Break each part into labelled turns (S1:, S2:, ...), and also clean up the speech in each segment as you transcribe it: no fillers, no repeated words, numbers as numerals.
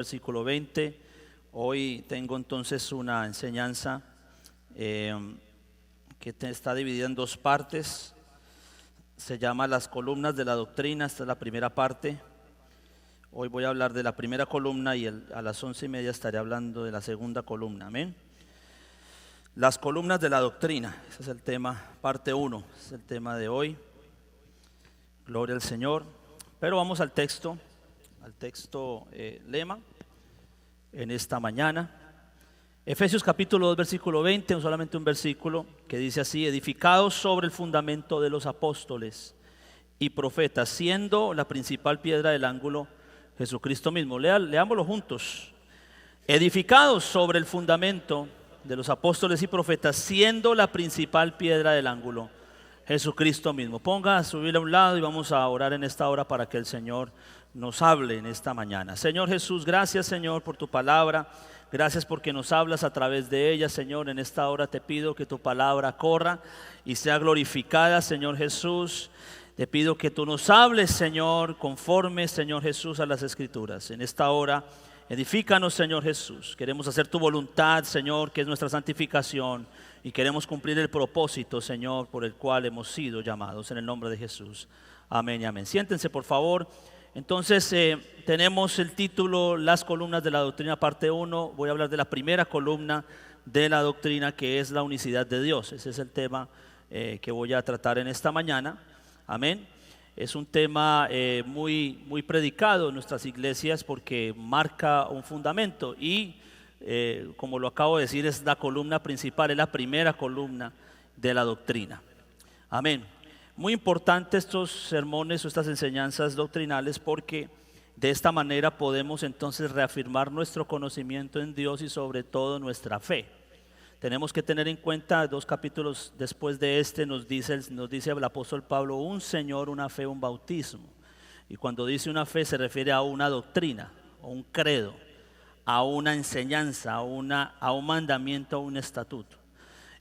S1: Versículo 20. Hoy tengo entonces una enseñanza que está dividida en dos partes. Se llama las columnas de la doctrina. Esta es la primera parte. Hoy voy a hablar de la primera columna y a las 11:30 estaré hablando de la segunda columna. Amén. Las columnas de la doctrina. Ese es el tema, parte 1. Es el tema de hoy. Gloria al Señor. Pero vamos al texto lema en esta mañana. Efesios capítulo 2 versículo 20, solamente un versículo que dice así: edificados sobre el fundamento de los apóstoles y profetas, siendo la principal piedra del ángulo Jesucristo mismo. Leámoslo juntos. Edificados sobre el fundamento de los apóstoles y profetas, siendo la principal piedra del ángulo Jesucristo mismo. Ponga a subir a un lado y vamos a orar en esta hora para que el Señor nos hable en esta mañana. Señor Jesús, gracias Señor por tu palabra. Gracias porque nos hablas a través de ella, Señor. En esta hora te pido que tu palabra corra y sea glorificada, Señor Jesús. Te pido que tú nos hables, Señor, conforme, Señor Jesús, a las Escrituras. En esta hora, edifícanos, Señor Jesús. Queremos hacer tu voluntad, Señor, que es nuestra santificación. Y queremos cumplir el propósito, Señor, por el cual hemos sido llamados. En el nombre de Jesús. Amén y amén. Siéntense, por favor. Entonces tenemos el título Las columnas de la doctrina, parte 1. Voy a hablar de la primera columna de la doctrina, que es la unicidad de Dios. Ese es el tema que voy a tratar en esta mañana. Amén. Es un tema muy predicado en nuestras iglesias porque marca un fundamento y como lo acabo de decir, es la columna principal, es la primera columna de la doctrina. Amén. Muy importante estos sermones o estas enseñanzas doctrinales porque de esta manera podemos entonces reafirmar nuestro conocimiento en Dios y sobre todo nuestra fe. Tenemos que tener en cuenta, 2 capítulos después de este nos dice el apóstol Pablo: un Señor, una fe, un bautismo. Y cuando dice una fe se refiere a una doctrina, a un credo, a una enseñanza, a un mandamiento, a un estatuto.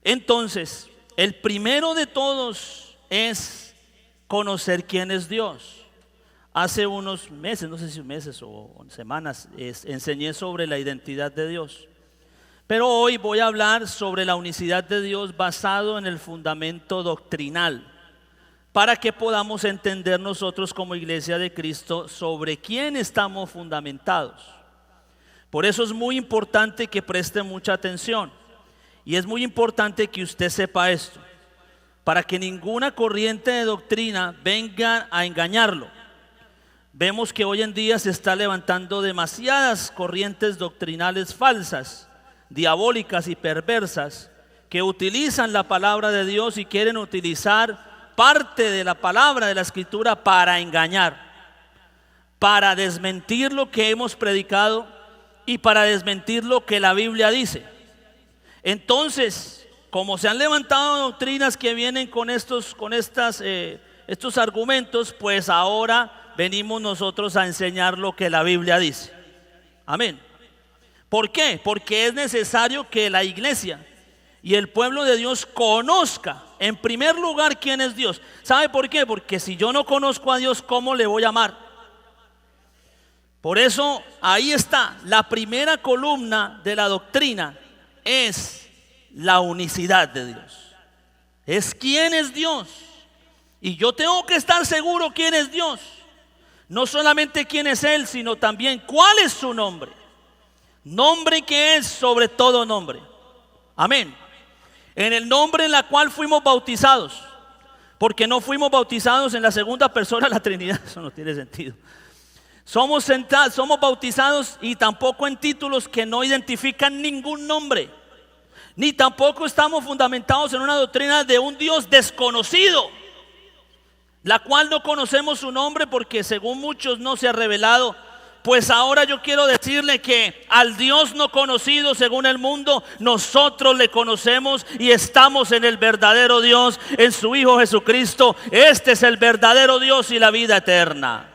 S1: Entonces, el primero de todos es conocer quién es Dios. Hace unos meses, no sé si meses o semanas, enseñé sobre la identidad de Dios. Pero hoy voy a hablar sobre la unicidad de Dios basado en el fundamento doctrinal, para que podamos entender nosotros como Iglesia de Cristo sobre quién estamos fundamentados. Por eso es muy importante que preste mucha atención y es muy importante que usted sepa esto, para que ninguna corriente de doctrina venga a engañarlo. Vemos que hoy en día se está levantando demasiadas corrientes doctrinales falsas, diabólicas y perversas, que utilizan la palabra de Dios y quieren utilizar parte de la palabra de la Escritura para engañar, para desmentir lo que hemos predicado y para desmentir lo que la Biblia dice. Entonces, como se han levantado doctrinas que vienen con estos argumentos, pues ahora venimos nosotros a enseñar lo que la Biblia dice. Amén. ¿Por qué? Porque es necesario que la iglesia y el pueblo de Dios conozca en primer lugar quién es Dios. ¿Sabe por qué? Porque si yo no conozco a Dios, ¿cómo le voy a amar? Por eso ahí está, la primera columna de la doctrina es la unicidad de Dios. Es quién es Dios. Y yo tengo que estar seguro quién es Dios. No solamente quién es Él, sino también cuál es su nombre. Nombre que es sobre todo nombre. Amén. En el nombre en la cual fuimos bautizados. Porque no fuimos bautizados en la segunda persona de la Trinidad. Eso no tiene sentido. Somos bautizados y tampoco en títulos que no identifican ningún nombre. Ni tampoco estamos fundamentados en una doctrina de un Dios desconocido, la cual no conocemos su nombre porque según muchos no se ha revelado. Pues ahora yo quiero decirle que al Dios no conocido según el mundo, nosotros le conocemos y estamos en el verdadero Dios, en su Hijo Jesucristo. Este es el verdadero Dios y la vida eterna.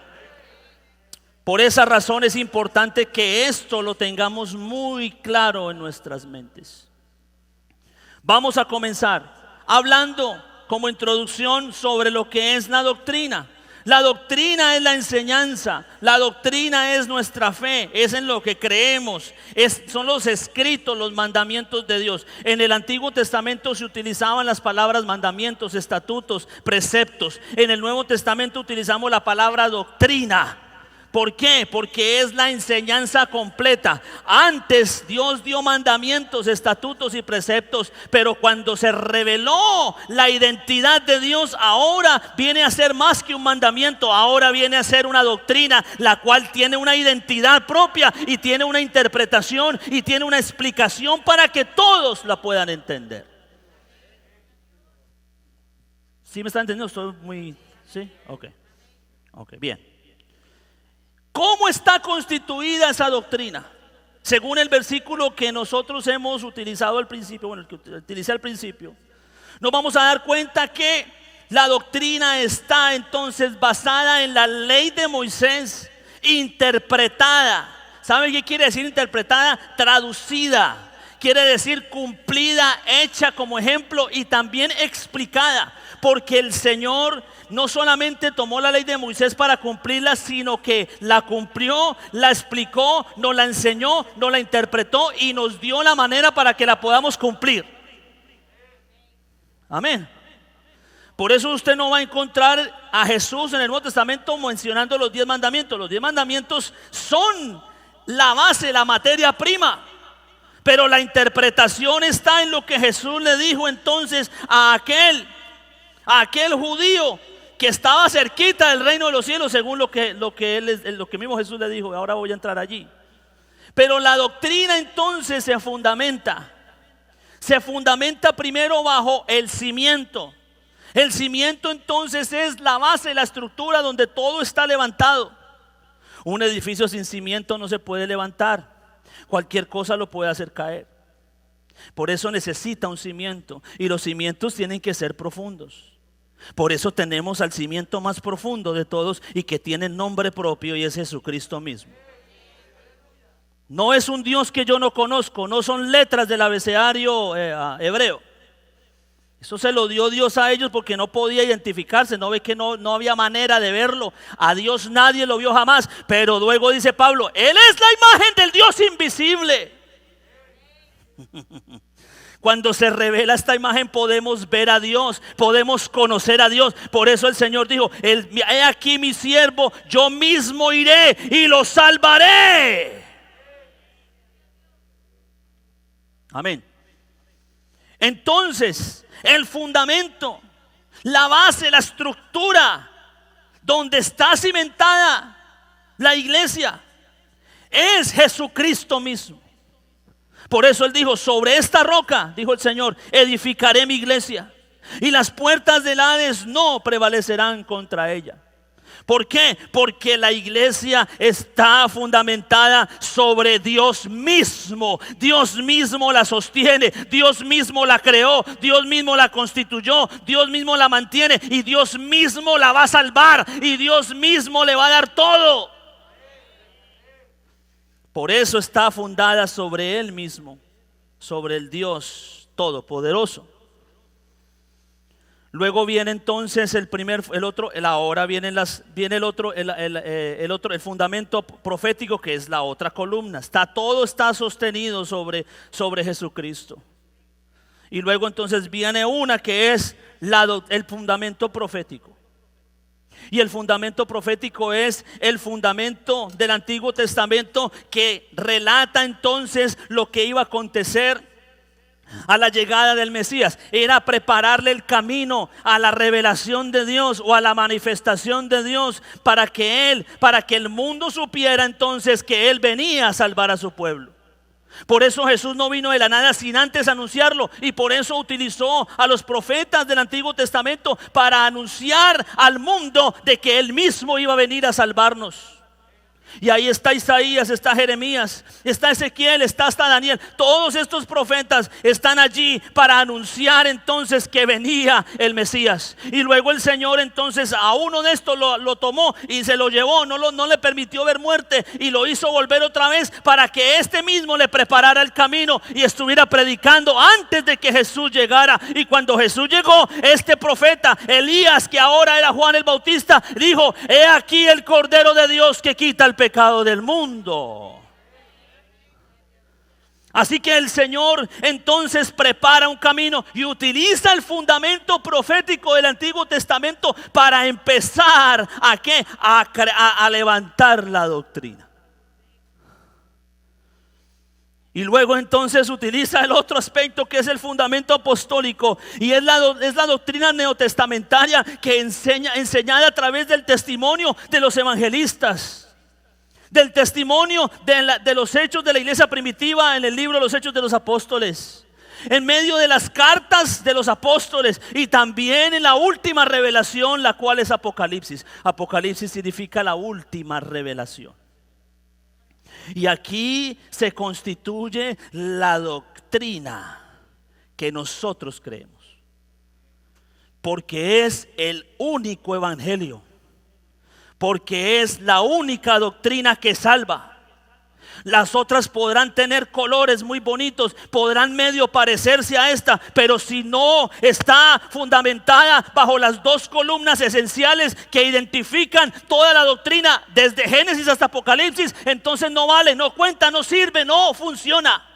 S1: Por esa razón es importante que esto lo tengamos muy claro en nuestras mentes. Vamos a comenzar hablando como introducción sobre lo que es la doctrina. La doctrina es la enseñanza, la doctrina es nuestra fe, es en lo que creemos, son los escritos, los mandamientos de Dios. En el Antiguo Testamento se utilizaban las palabras mandamientos, estatutos, preceptos. En el Nuevo Testamento utilizamos la palabra doctrina. ¿Por qué? Porque es la enseñanza completa. Antes Dios dio mandamientos, estatutos y preceptos, pero cuando se reveló la identidad de Dios, ahora viene a ser más que un mandamiento, ahora viene a ser una doctrina, la cual tiene una identidad propia y tiene una interpretación y tiene una explicación para que todos la puedan entender. ¿Sí me están entendiendo? Estoy muy... ¿Sí? Ok, bien. ¿Cómo está constituida esa doctrina? Según el versículo que nosotros hemos utilizado al principio, el que utilicé al principio, nos vamos a dar cuenta que la doctrina está entonces basada en la ley de Moisés, interpretada. ¿Sabe qué quiere decir interpretada? Traducida. Quiere decir cumplida, hecha como ejemplo y también explicada. Porque el Señor no solamente tomó la ley de Moisés para cumplirla, sino que la cumplió, la explicó, nos la enseñó, nos la interpretó y nos dio la manera para que la podamos cumplir. Amén. Por eso usted no va a encontrar a Jesús en el Nuevo Testamento mencionando los 10 mandamientos. Los 10 mandamientos son la base, la materia prima. Pero la interpretación está en lo que Jesús le dijo entonces a aquel judío que estaba cerquita del reino de los cielos, según lo que mismo Jesús le dijo. Ahora voy a entrar allí. Pero la doctrina entonces se fundamenta primero bajo el cimiento. El cimiento entonces es la base, la estructura donde todo está levantado. Un edificio sin cimiento no se puede levantar. Cualquier cosa lo puede hacer caer. Por eso necesita un cimiento, y los cimientos tienen que ser profundos. Por eso tenemos al cimiento más profundo de todos y que tiene nombre propio, y es Jesucristo mismo. No es un Dios que yo no conozco, no son letras del abecedario hebreo. Eso se lo dio Dios a ellos porque no podía identificarse, no ve que no había manera de verlo. A Dios nadie lo vio jamás. Pero luego dice Pablo, Él es la imagen del Dios invisible. Cuando se revela esta imagen podemos ver a Dios, podemos conocer a Dios. Por eso el Señor dijo, he aquí mi siervo, yo mismo iré y lo salvaré. Amén. Entonces, el fundamento, la base, la estructura donde está cimentada la iglesia es Jesucristo mismo. Por eso Él dijo, sobre esta roca, dijo el Señor, edificaré mi iglesia, y las puertas del Hades no prevalecerán contra ella. ¿Por qué? Porque la iglesia está fundamentada sobre Dios mismo. Dios mismo la sostiene, Dios mismo la creó, Dios mismo la constituyó, Dios mismo la mantiene, y Dios mismo la va a salvar, y Dios mismo le va a dar todo. Por eso está fundada sobre Él mismo, sobre el Dios Todopoderoso. Luego viene entonces el fundamento profético, que es la otra columna. Todo está sostenido sobre Jesucristo. Y luego entonces viene una que es el fundamento profético. Y el fundamento profético es el fundamento del Antiguo Testamento que relata entonces lo que iba a acontecer a la llegada del Mesías. Era prepararle el camino a la revelación de Dios o a la manifestación de Dios para que el mundo supiera entonces que Él venía a salvar a su pueblo. Por eso Jesús no vino de la nada sin antes anunciarlo, y por eso utilizó a los profetas del Antiguo Testamento para anunciar al mundo de que Él mismo iba a venir a salvarnos. Y ahí está Isaías, está Jeremías, está Ezequiel, está hasta Daniel. Todos estos profetas están allí para anunciar entonces que venía el Mesías. Y luego el Señor entonces a uno de estos lo tomó y se lo llevó, no le permitió ver muerte y lo hizo volver otra vez para que este mismo le preparara el camino y estuviera predicando antes de que Jesús llegara. Y cuando Jesús llegó, este profeta Elías, que ahora era Juan el Bautista, dijo: he aquí el Cordero de Dios que quita el pecado del mundo. Así que el Señor entonces prepara un camino y utiliza el fundamento profético del Antiguo Testamento para empezar a levantar la doctrina. Y luego entonces utiliza el otro aspecto, que es el fundamento apostólico, y es la doctrina neotestamentaria que enseñada a través del testimonio de los evangelistas, del testimonio de los hechos de la iglesia primitiva en el libro de los Hechos de los Apóstoles, en medio de las cartas de los apóstoles y también en la última revelación, la cual es Apocalipsis. Apocalipsis significa la última revelación. Y aquí se constituye la doctrina que nosotros creemos, porque es el único evangelio, porque es la única doctrina que salva. Las otras podrán tener colores muy bonitos, podrán medio parecerse a esta, pero si no está fundamentada bajo las dos columnas esenciales que identifican toda la doctrina desde Génesis hasta Apocalipsis, entonces no vale, no cuenta, no sirve, no funciona.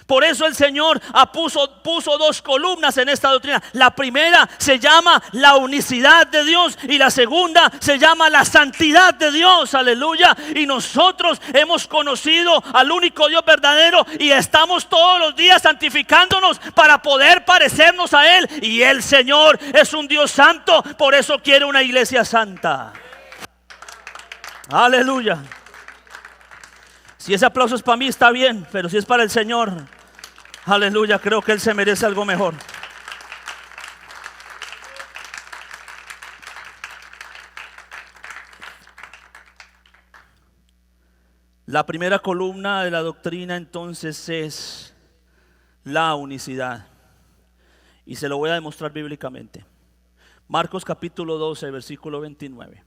S1: Por eso el Señor puso dos columnas en esta doctrina. La primera se llama la unicidad de Dios y la segunda se llama la santidad de Dios. Aleluya. Y nosotros hemos conocido al único Dios verdadero y estamos todos los días santificándonos para poder parecernos a Él. Y el Señor es un Dios santo, por eso quiere una iglesia santa. Aleluya. Si ese aplauso es para mí está bien, pero si es para el Señor, aleluya, creo que Él se merece algo mejor. La primera columna de la doctrina entonces es la unicidad. Y se lo voy a demostrar bíblicamente. Marcos capítulo 12, versículo 29.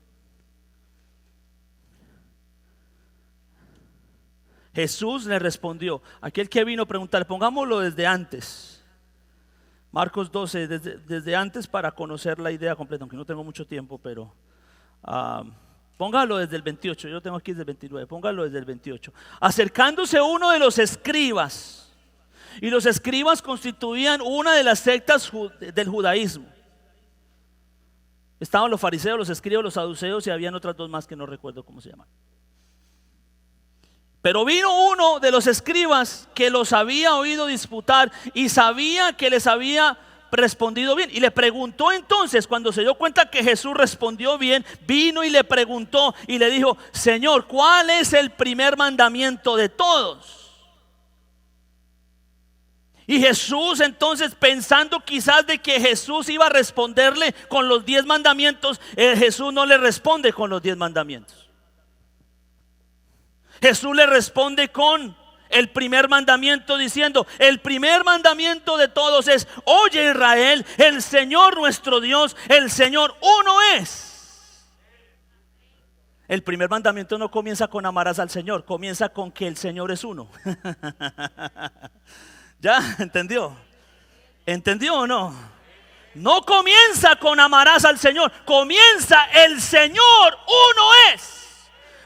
S1: Jesús le respondió, aquel que vino a preguntar, pongámoslo desde antes. Marcos 12, desde antes para conocer la idea completa, aunque no tengo mucho tiempo, pero póngalo desde el 28, yo tengo aquí desde el 29, póngalo desde el 28. Acercándose uno de los escribas, y los escribas constituían una de las sectas del judaísmo. Estaban los fariseos, los escribas, los saduceos y habían otras dos más que no recuerdo cómo se llaman. Pero vino uno de los escribas que los había oído disputar y sabía que les había respondido bien. Y le preguntó entonces, cuando se dio cuenta que Jesús respondió bien, vino y le preguntó y le dijo: Señor, ¿cuál es el primer mandamiento de todos? Y Jesús entonces, pensando quizás de que Jesús iba a responderle con los 10 mandamientos, Jesús no le responde con los 10 mandamientos. Jesús le responde con el primer mandamiento diciendo: el primer mandamiento de todos es: oye Israel, el Señor nuestro Dios, el Señor uno es. El primer mandamiento no comienza con amarás al Señor, comienza con que el Señor es uno. ¿Ya? ¿Entendió? ¿Entendió o no? No comienza con amarás al Señor, comienza el Señor uno es.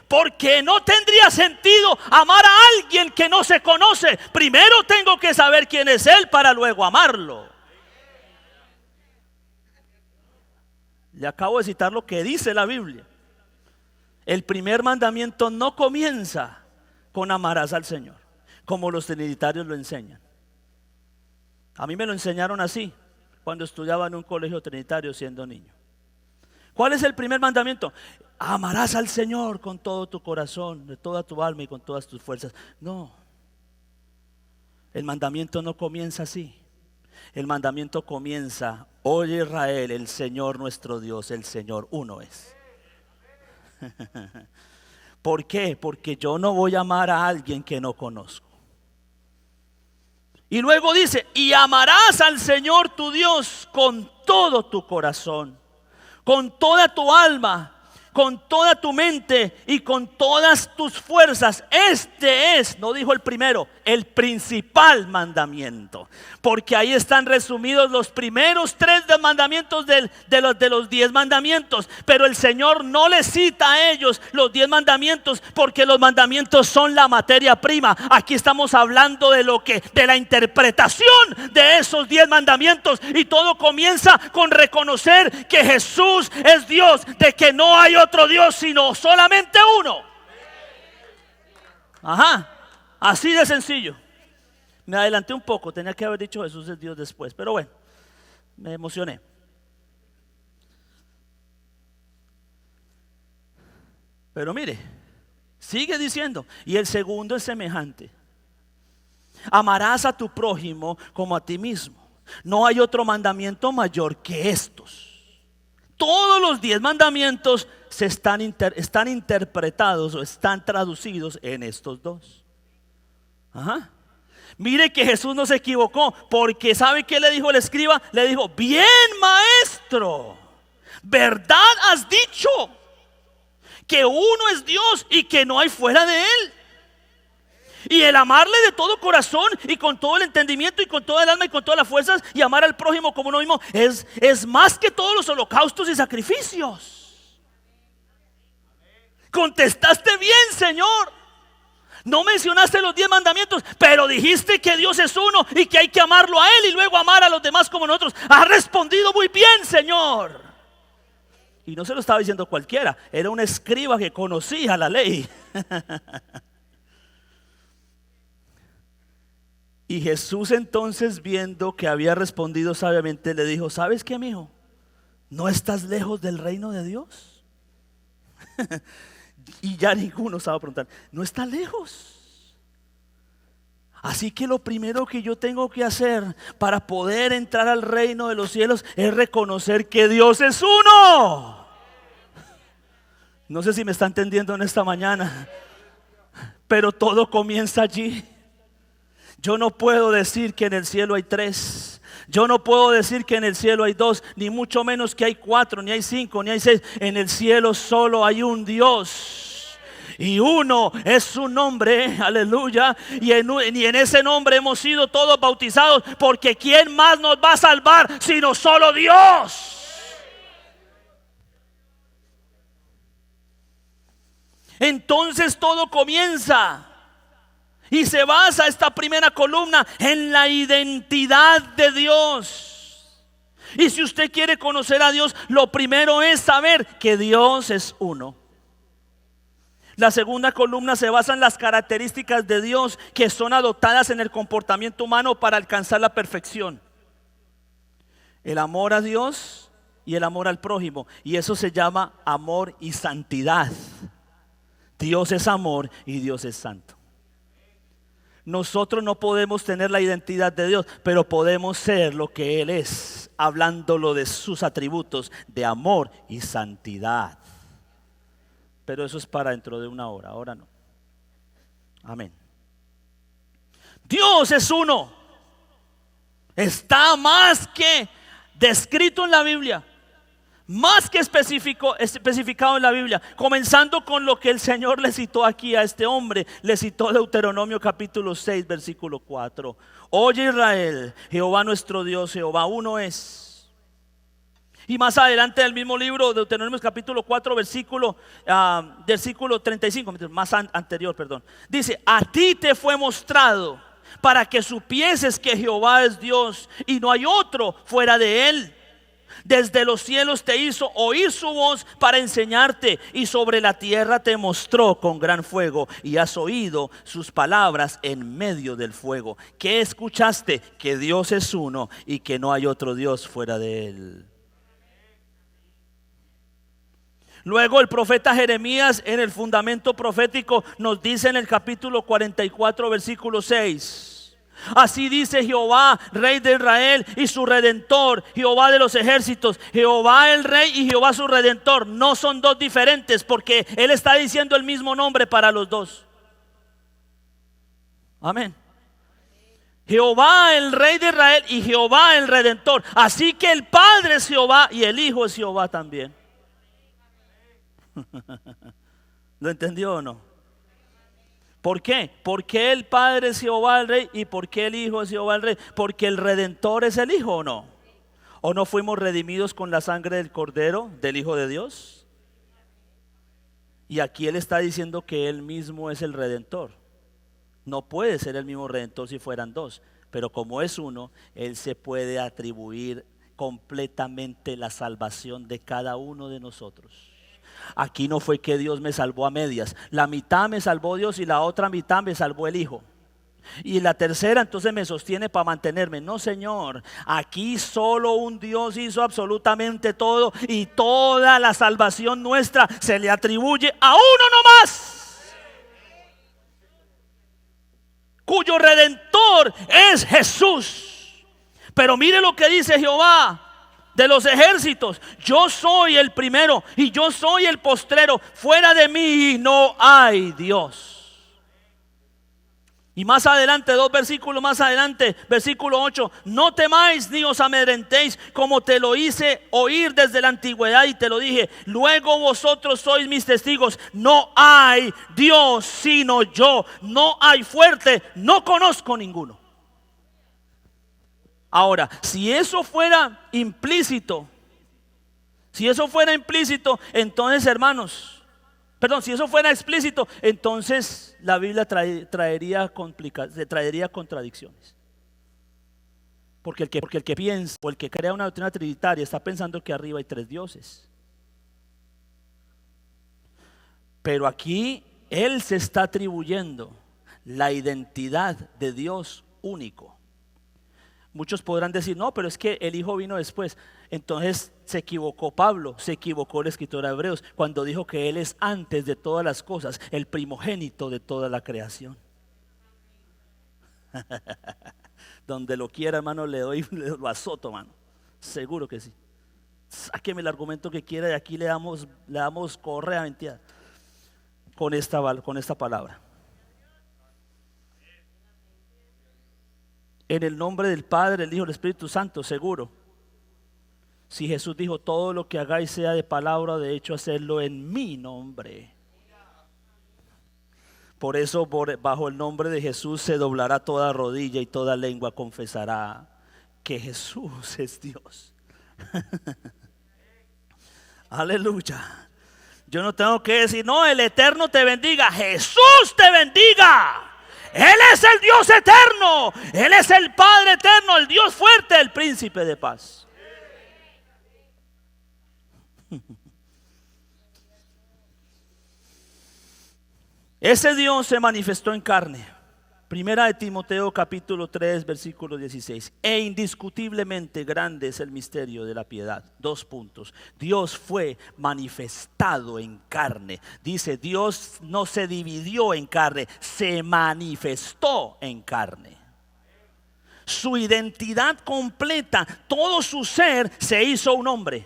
S1: Porque no tendría sentido amar a alguien que no se conoce. Primero tengo que saber quién es Él para luego amarlo. Le acabo de citar lo que dice la Biblia. El primer mandamiento no comienza con amarás al Señor, como los trinitarios lo enseñan. A mí me lo enseñaron así cuando estudiaba en un colegio trinitario siendo niño. ¿Cuál es el primer mandamiento? Amarás al Señor con todo tu corazón, de toda tu alma y con todas tus fuerzas. No, el mandamiento no comienza así. El mandamiento comienza: oye Israel, el Señor nuestro Dios, el Señor uno es. ¿Por qué? Porque yo no voy a amar a alguien que no conozco. Y luego dice, y amarás al Señor tu Dios con todo tu corazón, con toda tu alma, con toda tu mente y con todas tus fuerzas. Este es, no dijo el primero, el principal mandamiento. Porque ahí están resumidos los primeros 3 mandamientos de los 10 mandamientos. Pero el Señor no les cita a ellos los 10 mandamientos, porque los mandamientos son la materia prima. Aquí estamos hablando de la interpretación de esos 10 mandamientos. Y todo comienza con reconocer que Jesús es Dios, de que no hay otro Dios sino solamente uno. Ajá, así de sencillo. Me adelanté un poco, tenía que haber dicho Jesús es Dios después, pero bueno, me emocioné. Pero mire, sigue diciendo, y el segundo es semejante: amarás a tu prójimo como a ti mismo. No hay otro mandamiento mayor que estos. Todos los 10 mandamientos están interpretados o están traducidos en estos 2. Ajá. Mire que Jesús no se equivocó, porque ¿sabe qué le dijo el escriba? Le dijo, bien, maestro, verdad has dicho, que uno es Dios y que no hay fuera de él. Y el amarle de todo corazón y con todo el entendimiento y con toda el alma y con todas las fuerzas, y amar al prójimo como uno mismo, es más que todos los holocaustos y sacrificios. Contestaste bien, Señor. No mencionaste los 10 mandamientos, pero dijiste que Dios es uno y que hay que amarlo a Él y luego amar a los demás como nosotros. Has respondido muy bien, Señor. Y no se lo estaba diciendo cualquiera, era un escriba que conocía la ley. Y Jesús entonces, viendo que había respondido sabiamente, le dijo, ¿sabes qué, mijo? ¿No estás lejos del reino de Dios? Y ya ninguno sabe preguntar, ¿no está lejos? Así que lo primero que yo tengo que hacer para poder entrar al reino de los cielos es reconocer que Dios es uno. No sé si me está entendiendo en esta mañana, pero todo comienza allí. Yo no puedo decir que en el cielo hay 3. Yo no puedo decir que en el cielo hay 2, ni mucho menos que hay 4, ni hay 5, ni hay 6. En el cielo solo hay un Dios, y uno es su nombre, aleluya. Y en ese nombre hemos sido todos bautizados, porque ¿quién más nos va a salvar sino solo Dios? Entonces todo comienza y se basa esta primera columna en la identidad de Dios. Y si usted quiere conocer a Dios, lo primero es saber que Dios es uno. La segunda columna se basa en las características de Dios que son adoptadas en el comportamiento humano para alcanzar la perfección. El amor a Dios y el amor al prójimo. Y eso se llama amor y santidad. Dios es amor y Dios es santo. Nosotros no podemos tener la identidad de Dios, pero podemos ser lo que Él es, hablándolo de sus atributos de amor y santidad. Pero eso es para dentro de una hora, ahora no. Amén. Dios es uno. Está más que descrito en la Biblia, más que especificado en la Biblia, comenzando con lo que el Señor le citó aquí a este hombre. Le citó Deuteronomio capítulo 6 versículo 4. Oye Israel, Jehová nuestro Dios, Jehová uno es. Y más adelante del mismo libro, Deuteronomio capítulo 4 versículo 35, más anterior, perdón. Dice, a ti te fue mostrado para que supieses que Jehová es Dios y no hay otro fuera de Él. Desde los cielos te hizo oír su voz para enseñarte, y sobre la tierra te mostró con gran fuego, y has oído sus palabras en medio del fuego. ¿Qué escuchaste? Que Dios es uno y que no hay otro Dios fuera de Él. Luego el profeta Jeremías, en el fundamento profético, nos dice en el capítulo 44 versículo 6: Así dice Jehová, Rey de Israel y su Redentor, Jehová de los ejércitos, Jehová el Rey y Jehová su Redentor. No son dos diferentes, porque Él está diciendo el mismo nombre para los dos. Amén. Jehová el Rey de Israel y Jehová el Redentor. Así que el Padre es Jehová y el Hijo es Jehová también. ¿Lo entendió o no? ¿Por qué? ¿Por qué el Padre es Jehová el Rey y por qué el Hijo es Jehová el Rey? Porque el Redentor es el Hijo, ¿o no? ¿O no fuimos redimidos con la sangre del Cordero, del Hijo de Dios? Y aquí Él está diciendo que Él mismo es el Redentor. No puede ser el mismo Redentor si fueran dos, pero como es uno, Él se puede atribuir completamente la salvación de cada uno de nosotros. Aquí no fue que Dios me salvó a medias. La mitad me salvó Dios y la otra mitad me salvó el Hijo. Y la tercera entonces me sostiene para mantenerme. No, Señor, aquí solo un Dios hizo absolutamente todo y toda la salvación nuestra se le atribuye a uno nomás, cuyo Redentor es Jesús. Pero mire lo que dice Jehová de los ejércitos: yo soy el primero y yo soy el postrero, fuera de mí no hay Dios. Y más adelante, 2 versículos más adelante, versículo 8: no temáis ni os amedrentéis, como te lo hice oír desde la antigüedad y te lo dije. Luego vosotros sois mis testigos. No hay Dios sino yo, no hay fuerte, no conozco ninguno. Ahora, si eso fuera implícito, entonces, hermanos, si eso fuera explícito, entonces la Biblia traería contradicciones. Porque el que piensa o el que crea una doctrina trinitaria está pensando que arriba hay 3 dioses. Pero aquí Él se está atribuyendo la identidad de Dios único. Muchos podrán decir: no, pero es que el Hijo vino después. Entonces se equivocó Pablo, se equivocó el escritor de Hebreos cuando dijo que Él es antes de todas las cosas, el primogénito de toda la creación. Donde lo quiera, hermano, le lo azoto, hermano. Seguro que sí. Sáqueme el argumento que quiera y aquí le damos correa mentira con esta palabra. En el nombre del Padre, el Hijo y el Espíritu Santo, seguro. Si Jesús dijo: todo lo que hagáis sea de palabra o de hecho, hacerlo en mi nombre. Por eso bajo el nombre de Jesús se doblará toda rodilla y toda lengua confesará que Jesús es Dios. Aleluya. Yo no tengo que decir: no, el Eterno te bendiga. Jesús te bendiga. Él es el Dios eterno, Él es el Padre eterno, el Dios fuerte, el Príncipe de paz. Ese Dios se manifestó en carne. Primera de Timoteo capítulo 3 versículo 16: e indiscutiblemente grande es el misterio de la piedad. 2 puntos. Dios fue manifestado en carne. Dice: Dios no se dividió en carne, se manifestó en carne. Su identidad completa, todo su ser se hizo un hombre.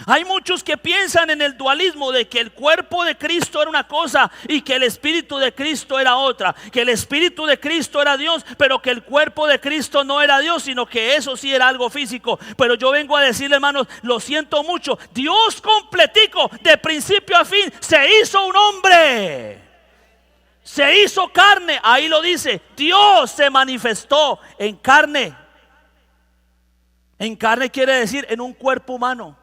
S1: Hay muchos que piensan en el dualismo de que el cuerpo de Cristo era una cosa y que el Espíritu de Cristo era otra, que el Espíritu de Cristo era Dios, pero que el cuerpo de Cristo no era Dios, sino que eso sí era algo físico. Pero yo vengo a decirle, hermanos, lo siento mucho, Dios completico, de principio a fin, se hizo un hombre, se hizo carne. Ahí lo dice, Dios se manifestó en carne. En carne quiere decir en un cuerpo humano.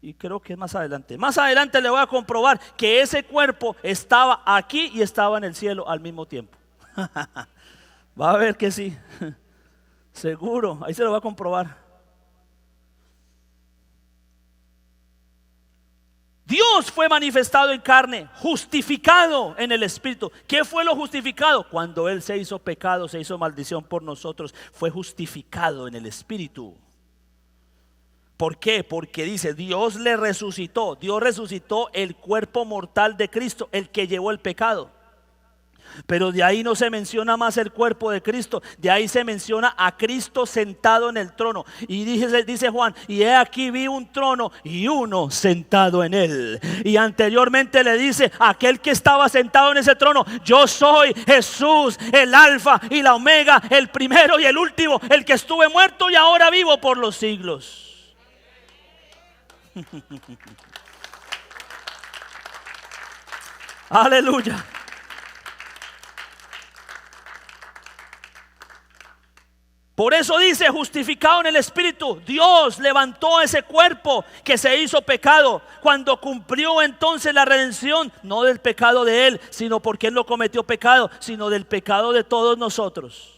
S1: Y creo que es más adelante. Más adelante le voy a comprobar que ese cuerpo estaba aquí y estaba en el cielo al mismo tiempo. Va a ver que sí. Seguro, ahí se lo va a comprobar. Dios fue manifestado en carne, justificado en el Espíritu. ¿Qué fue lo justificado? Cuando Él se hizo pecado, se hizo maldición por nosotros, fue justificado en el Espíritu. ¿Por qué? Porque dice, Dios le resucitó. Dios resucitó el cuerpo mortal de Cristo, el que llevó el pecado. Pero de ahí no se menciona más el cuerpo de Cristo, de ahí se menciona a Cristo sentado en el trono. Y dice Juan, y he aquí vi un trono y uno sentado en él. Y anteriormente le dice a aquel que estaba sentado en ese trono: yo soy Jesús, el alfa y la omega, el primero y el último, el que estuve muerto y ahora vivo por los siglos. Aleluya. Por eso dice, justificado en el Espíritu, Dios levantó ese cuerpo que se hizo pecado cuando cumplió entonces la redención, no del pecado de Él, sino porque Él no cometió pecado, sino del pecado de todos nosotros.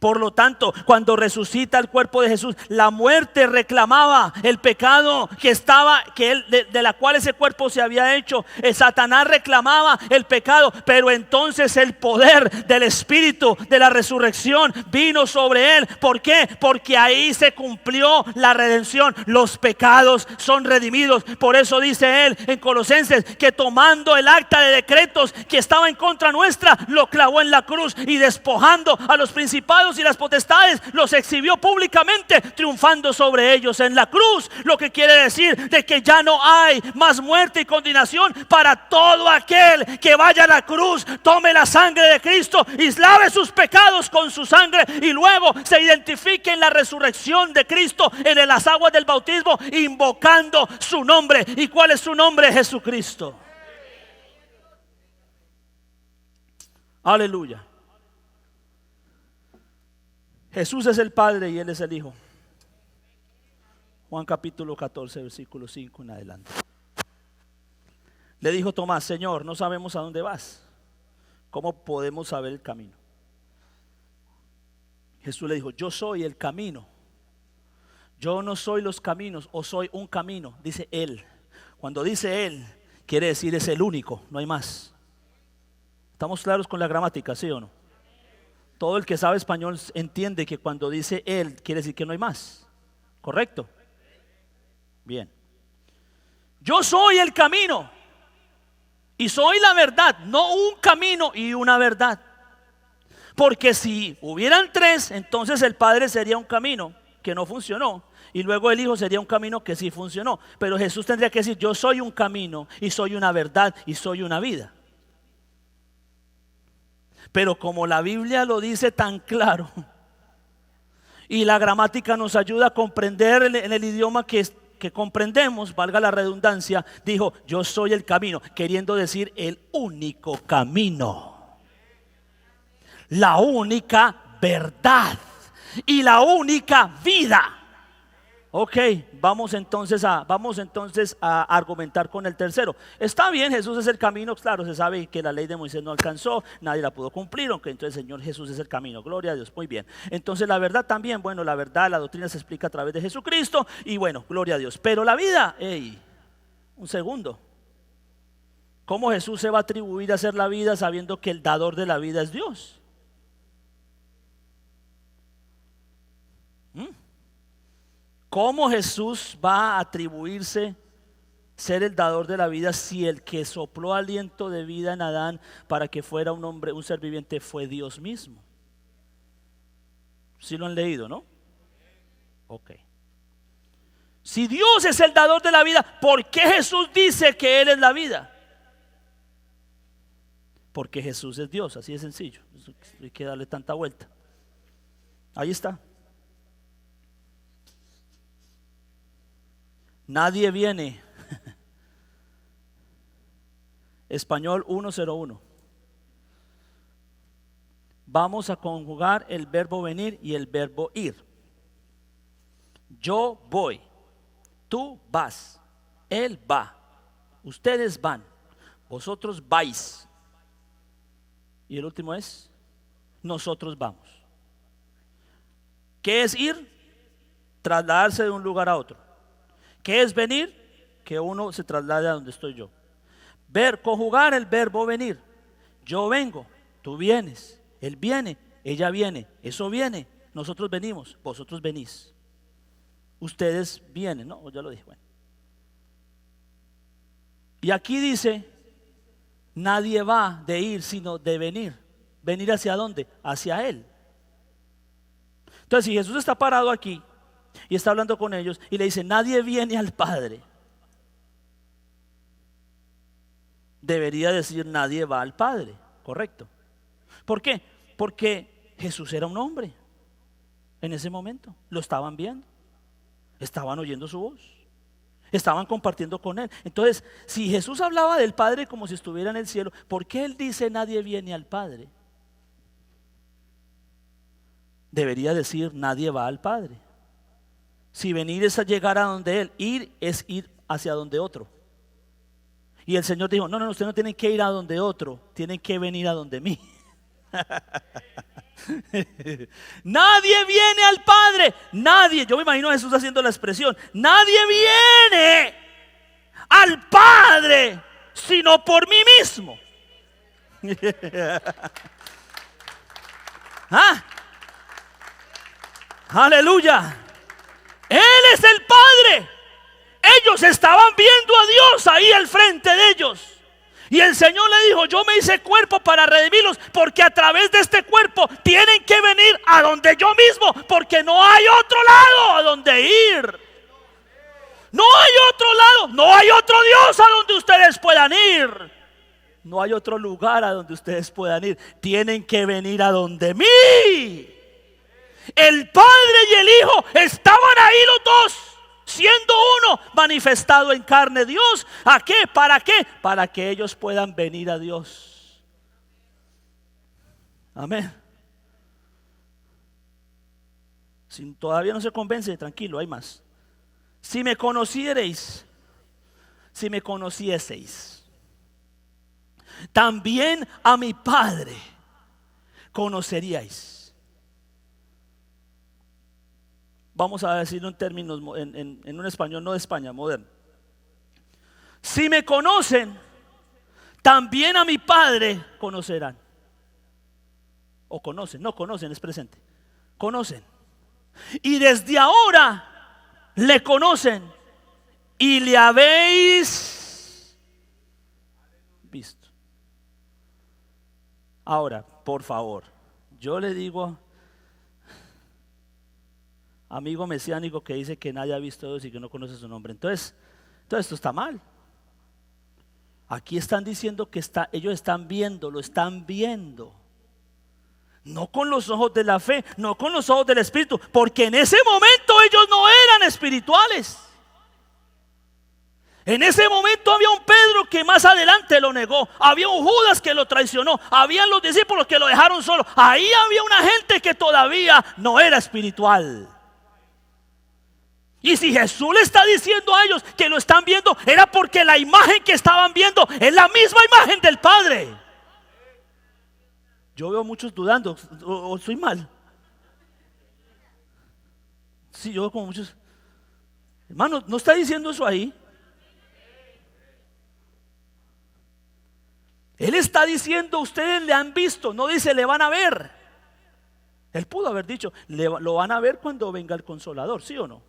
S1: Por lo tanto, cuando resucita el cuerpo de Jesús, la muerte reclamaba el pecado de la cual ese cuerpo se había hecho. El Satanás reclamaba el pecado, pero entonces el poder del Espíritu de la resurrección vino sobre él. ¿Por qué? Porque ahí se cumplió la redención. Los pecados son redimidos. Por eso dice él en Colosenses que tomando el acta de decretos que estaba en contra nuestra, lo clavó en la cruz, y despojando a los principados y las potestades, los exhibió públicamente, triunfando sobre ellos en la cruz. Lo que quiere decir de que ya no hay más muerte y condenación para todo aquel que vaya a la cruz, tome la sangre de Cristo y lave sus pecados con su sangre, y luego se identifique en la resurrección de Cristo en las aguas del bautismo, invocando su nombre. ¿Y cuál es su nombre? Jesucristo. Aleluya. Jesús es el Padre y Él es el Hijo. Juan capítulo 14, versículo 5 en adelante. Le dijo Tomás: Señor, no sabemos a dónde vas, ¿cómo podemos saber el camino? Jesús le dijo: yo soy el camino. Yo no soy los caminos, o soy un camino, dice Él. Cuando dice Él, quiere decir es el único, no hay más. ¿Estamos claros con la gramática, sí o no? Todo el que sabe español entiende que cuando dice Él, quiere decir que no hay más. ¿Correcto? Bien. Yo soy el camino y soy la verdad, no un camino y una verdad. Porque si hubieran tres, entonces el Padre sería un camino que no funcionó, y luego el Hijo sería un camino que sí funcionó. Pero Jesús tendría que decir: yo soy un camino y soy una verdad y soy una vida. Pero como la Biblia lo dice tan claro, y la gramática nos ayuda a comprender en el idioma que comprendemos, valga la redundancia, dijo: yo soy el camino, queriendo decir el único camino, la única verdad y la única vida. Ok, vamos entonces a argumentar con el tercero. Está bien, Jesús es el camino, claro, se sabe que la ley de Moisés no alcanzó, nadie la pudo cumplir, aunque entonces el Señor Jesús es el camino, gloria a Dios, muy bien. Entonces la verdad también, bueno, la verdad, la doctrina se explica a través de Jesucristo, y bueno, gloria a Dios. Pero la vida, un segundo, ¿cómo Jesús se va a atribuir a hacer la vida sabiendo que el dador de la vida es Dios? ¿Cómo Jesús va a atribuirse ser el dador de la vida si el que sopló aliento de vida en Adán para que fuera un hombre, un ser viviente, fue Dios mismo? ¿Sí lo han leído, no? Ok. Si Dios es el dador de la vida, ¿por qué Jesús dice que Él es la vida? Porque Jesús es Dios, así de sencillo. Hay que darle tanta vuelta. Ahí está. Nadie viene. Español 101. Vamos a conjugar el verbo venir y el verbo ir. Yo voy, tú vas, él va, ustedes van, vosotros vais. Y el último es: nosotros vamos. ¿Qué es ir? Trasladarse de un lugar a otro. ¿Qué es venir? Que uno se traslade a donde estoy yo. Conjugar el verbo venir. Yo vengo, tú vienes, él viene, ella viene, eso viene, nosotros venimos, vosotros venís, ustedes vienen, ¿no? Ya lo dije, bueno. Y aquí dice Nadie va de ir, sino de venir. ¿Venir hacia dónde? Hacia Él. Entonces, si Jesús está parado aquí y está hablando con ellos y le dice, nadie viene al Padre, debería decir, nadie va al Padre, ¿correcto? ¿Por qué? Porque Jesús era un hombre en ese momento. Lo estaban viendo, estaban oyendo su voz, estaban compartiendo con Él. Entonces, si Jesús hablaba del Padre como si estuviera en el cielo, ¿por qué Él dice nadie viene al Padre? Debería decir, nadie va al Padre. Si venir es a llegar a donde Él, ir es ir hacia donde otro. Y el Señor dijo, no, ustedes no tienen que ir a donde otro, tienen que venir a donde mí. Nadie viene al Padre, nadie, yo me imagino a Jesús haciendo la expresión, nadie viene al Padre sino por mí mismo. ¿Ah? Aleluya. Él es el Padre. Ellos estaban viendo a Dios ahí al frente de ellos. Y el Señor le dijo, yo me hice cuerpo para redimirlos, porque a través de este cuerpo tienen que venir a donde yo mismo, porque no hay otro lado a donde ir. No hay otro lado, no hay otro Dios a donde ustedes puedan ir. No hay otro lugar a donde ustedes puedan ir. Tienen que venir a donde mí. El Padre y el Hijo estaban ahí los dos, siendo uno, manifestado en carne. Dios, ¿a qué? ¿Para qué? Para que ellos puedan venir a Dios. Amén. Si todavía no se convence, tranquilo, hay más. Si me conocierais, si me conocieseis, también a mi Padre conoceríais. Vamos a decirlo en términos, en un español no de España, moderno. Si me conocen, también a mi Padre conocerán. O conocen, no conocen, es presente. Conocen. Y desde ahora le conocen y le habéis visto. Ahora, por favor, yo le digo, amigo mesiánico que dice que nadie ha visto a Dios y que no conoce su nombre, entonces esto está mal. Aquí están diciendo que ellos están viendo, lo están viendo. No con los ojos de la fe, no con los ojos del Espíritu, porque en ese momento ellos no eran espirituales. En ese momento había un Pedro que más adelante lo negó, había un Judas que lo traicionó, habían los discípulos que lo dejaron solo. Ahí había una gente que todavía no era espiritual. Y si Jesús le está diciendo a ellos que lo están viendo, era porque la imagen que estaban viendo es la misma imagen del Padre. Yo veo muchos dudando, o estoy mal. Sí, yo veo como muchos. Hermano, ¿no está diciendo eso ahí? Él está diciendo, ustedes le han visto, no dice le van a ver. Él pudo haber dicho, lo van a ver cuando venga el Consolador, ¿sí o no?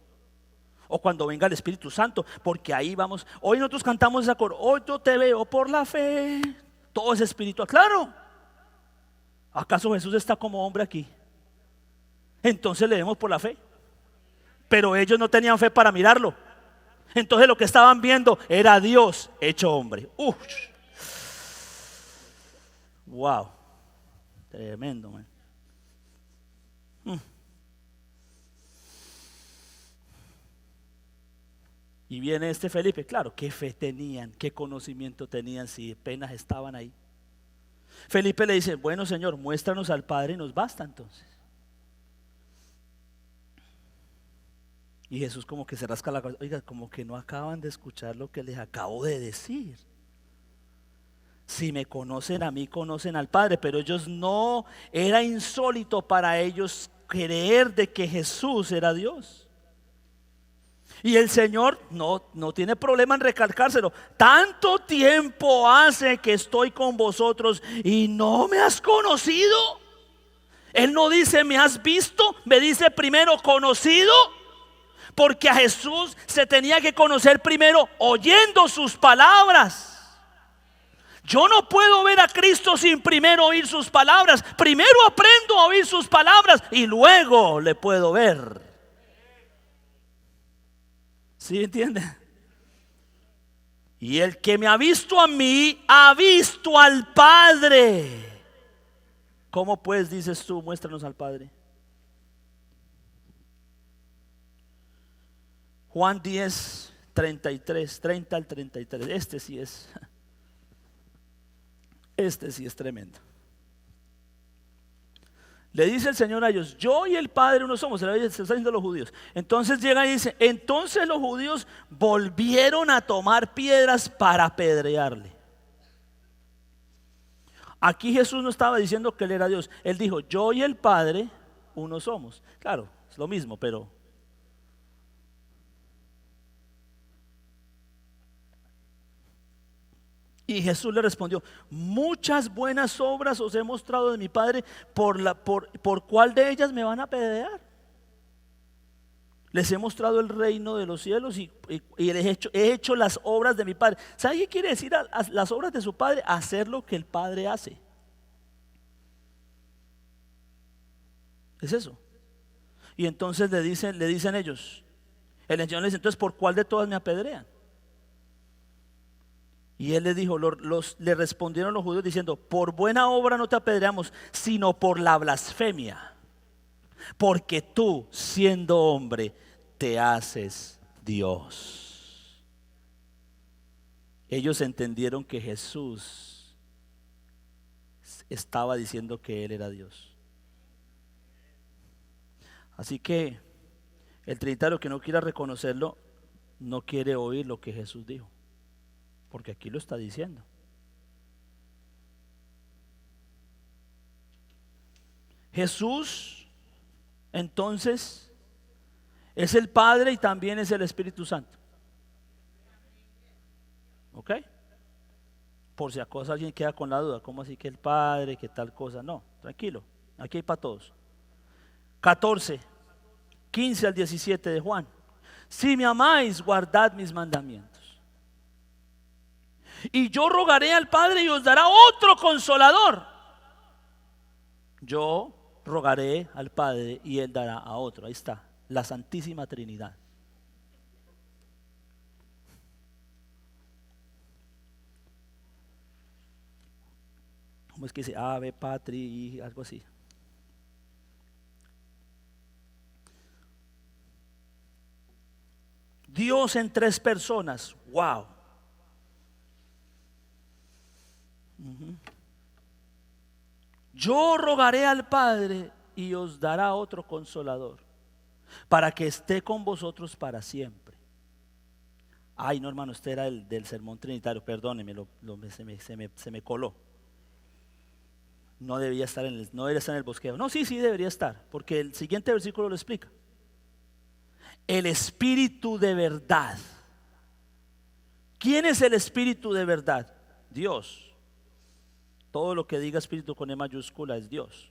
S1: O cuando venga el Espíritu Santo, porque ahí vamos. Hoy nosotros cantamos esa coro, hoy yo te veo por la fe. Todo es espiritual, claro. ¿Acaso Jesús está como hombre aquí? Entonces le vemos por la fe. Pero ellos no tenían fe para mirarlo. Entonces lo que estaban viendo era a Dios hecho hombre. Wow, tremendo, man. Y viene este Felipe, claro, qué fe tenían, qué conocimiento tenían si apenas estaban ahí. Felipe le dice, bueno Señor, muéstranos al Padre y nos basta entonces. Y Jesús como que se rasca la cabeza, oiga, como que no acaban de escuchar lo que les acabo de decir. Si me conocen a mí, conocen al Padre. Pero ellos no, era insólito para ellos creer de que Jesús era Dios. Y el Señor no tiene problema en recalcárselo. Tanto tiempo hace que estoy con vosotros y no me has conocido. Él no dice me has visto, me dice primero conocido. Porque a Jesús se tenía que conocer primero oyendo sus palabras. Yo no puedo ver a Cristo sin primero oír sus palabras. Primero aprendo a oír sus palabras y luego le puedo ver. ¿Sí entiende? Y el que me ha visto a mí, ha visto al Padre. ¿Cómo pues dices tú, muéstranos al Padre? Juan 10, 33, 30 al 33. Este sí es tremendo. Le dice el Señor a ellos: yo y el Padre uno somos. Se lo está diciendo a los judíos. Entonces llega y dice: entonces los judíos volvieron a tomar piedras para apedrearle. Aquí Jesús no estaba diciendo que Él era Dios. Él dijo: yo y el Padre uno somos. Claro, es lo mismo, pero y Jesús le respondió: muchas buenas obras os he mostrado de mi Padre, ¿por cuál de ellas me van a apedrear? Les he mostrado el reino de los cielos y he hecho las obras de mi Padre. ¿Sabe qué quiere decir a las obras de su Padre? Hacer lo que el Padre hace. Es eso. Y entonces le dicen ellos, el Señor les dice: entonces, ¿por cuál de todas me apedrean? Y Él les dijo, le respondieron los judíos diciendo: por buena obra no te apedreamos, sino por la blasfemia, porque tú, siendo hombre, te haces Dios. Ellos entendieron que Jesús estaba diciendo que Él era Dios. Así que el trinitario que no quiera reconocerlo, no quiere oír lo que Jesús dijo, porque aquí lo está diciendo. Jesús entonces es el Padre y también es el Espíritu Santo. ¿Ok? Por si acaso alguien queda con la duda: ¿cómo así que el Padre, que tal cosa? No, tranquilo, aquí hay para todos. 14, 15 al 17 de Juan: si me amáis, guardad mis mandamientos. Y yo rogaré al Padre y os dará otro consolador. Yo rogaré al Padre y Él dará a otro. Ahí está, la Santísima Trinidad. ¿Cómo es que dice? Ave, Patri y algo así? Dios en tres personas. Wow. Yo rogaré al Padre y os dará otro consolador, para que esté con vosotros para siempre. Ay, no, hermano, este era el del sermón trinitario, perdóneme, se me coló. No debería estar no debería estar en el bosquejo. No, sí debería estar, porque el siguiente versículo lo explica. El Espíritu de verdad. ¿Quién es el Espíritu de verdad? Dios. Todo lo que diga Espíritu con E mayúscula es Dios.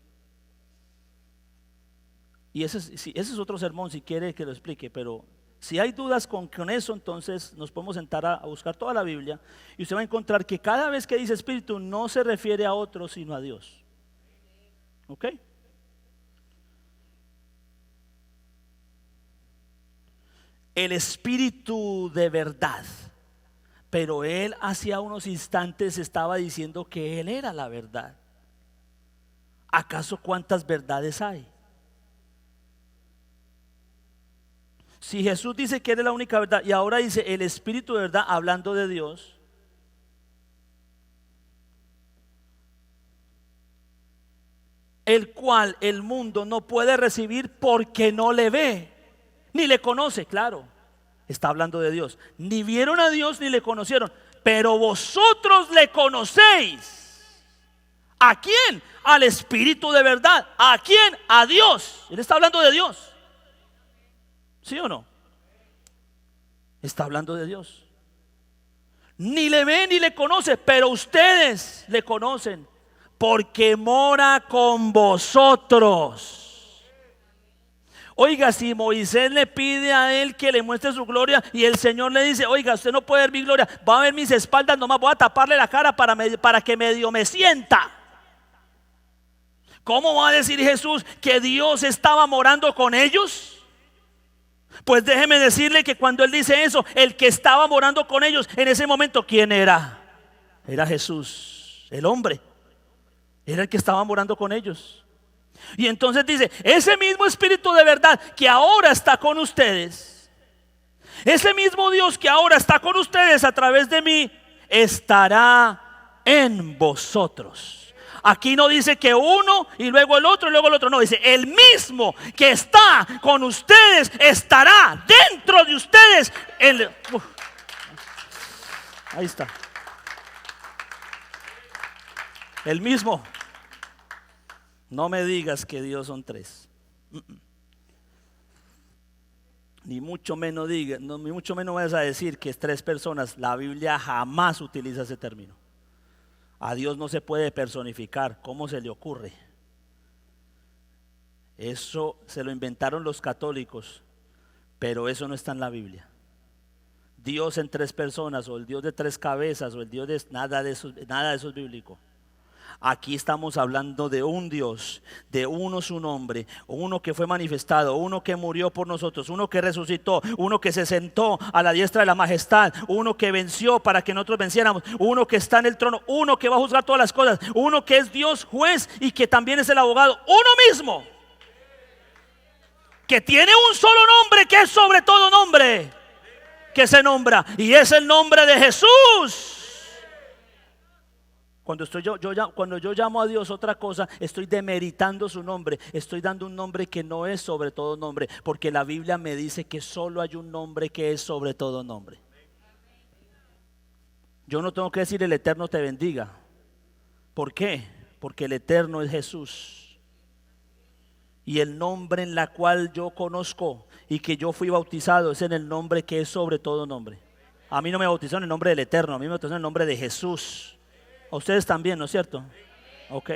S1: Y ese es otro sermón, si quiere que lo explique, pero si hay dudas con eso, entonces nos podemos sentar a buscar toda la Biblia y usted va a encontrar que cada vez que dice Espíritu no se refiere a otro sino a Dios. ¿Ok? El Espíritu de verdad. Pero Él hacía unos instantes estaba diciendo que Él era la verdad. ¿Acaso cuántas verdades hay? Si Jesús dice que Él es la única verdad y ahora dice el Espíritu de verdad, hablando de Dios, el cual el mundo no puede recibir porque no le ve ni le conoce. Claro, está hablando de Dios. Ni vieron a Dios ni le conocieron, pero vosotros le conocéis. ¿A quién? Al Espíritu de verdad. ¿A quién? A Dios. Él está hablando de Dios. ¿Sí o no? Está hablando de Dios. Ni le ve ni le conoce, pero ustedes le conocen porque mora con vosotros. Oiga, si Moisés le pide a él que le muestre su gloria y el Señor le dice, oiga, usted no puede ver mi gloria, va a ver mis espaldas, nomás voy a taparle la cara para que medio me sienta. ¿Cómo va a decir Jesús que Dios estaba morando con ellos? Pues déjeme decirle que cuando él dice eso, el que estaba morando con ellos en ese momento, ¿quién era? Era Jesús, el hombre. Era el que estaba morando con ellos. Y entonces dice, ese mismo Espíritu de verdad que ahora está con ustedes, ese mismo Dios que ahora está con ustedes a través de mí, estará en vosotros. Aquí no dice que uno y luego el otro y luego el otro, no, dice el mismo que está con ustedes estará dentro de ustedes. Ahí está. El mismo. No me digas que Dios son tres. Ni mucho menos ni mucho menos vayas a decir que es tres personas. La Biblia jamás utiliza ese término. A Dios no se puede personificar. ¿Cómo se le ocurre? Eso se lo inventaron los católicos, pero eso no está en la Biblia. Dios en tres personas, o el Dios de tres cabezas, o el Dios de nada de eso es bíblico. Aquí estamos hablando de un Dios, de uno su nombre, uno que fue manifestado, uno que murió por nosotros, uno que resucitó, uno que se sentó a la diestra de la majestad, uno que venció para que nosotros venciéramos, uno que está en el trono, uno que va a juzgar todas las cosas, uno que es Dios juez y que también es el abogado, uno mismo, que tiene un solo nombre que es sobre todo nombre, que se nombra, y es el nombre de Jesús. Cuando yo llamo a Dios otra cosa, estoy demeritando su nombre, estoy dando un nombre que no es sobre todo nombre, porque la Biblia me dice que solo hay un nombre que es sobre todo nombre. Yo no tengo que decir el Eterno te bendiga. ¿Por qué? Porque el Eterno es Jesús. Y el nombre en la cual yo conozco y que yo fui bautizado es en el nombre que es sobre todo nombre. A mí no me bautizaron en el nombre del Eterno, a mí me bautizaron en el nombre de Jesús. A ustedes también, ¿no es cierto? Ok.